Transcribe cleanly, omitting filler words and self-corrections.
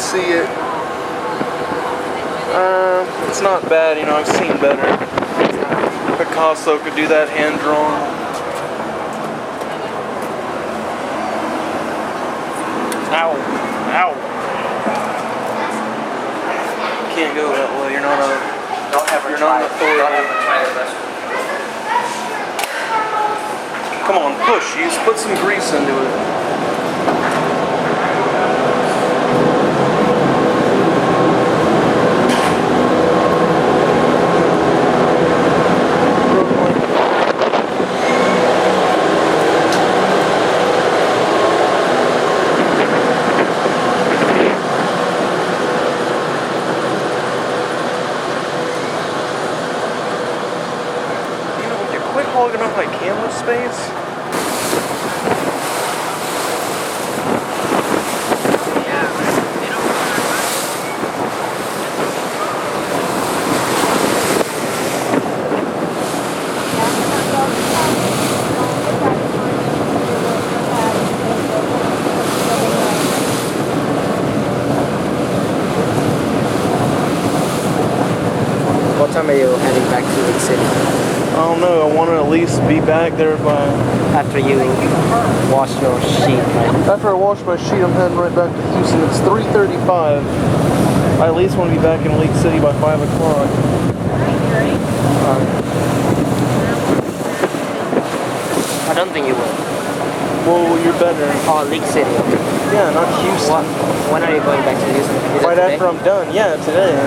see it. It's not bad, you know, I've seen better. Picasso could do that hand drawn. Ow. Ow. Can't go that way, you're not an authority. Come on, push. You just put some grease into it. Quit hogging up my camera space. What time are you heading back to the city? I don't know, I want to at least be back there by... After you wash your sheet, right? After I wash my sheet, I'm heading right back to Houston. It's 3:35. I at least want to be back in League City by 5 o'clock. I don't think you will. Well, you're better. Oh, League City. Okay. Yeah, not Houston. When are you going back to Houston? Right after I'm done. Yeah, today.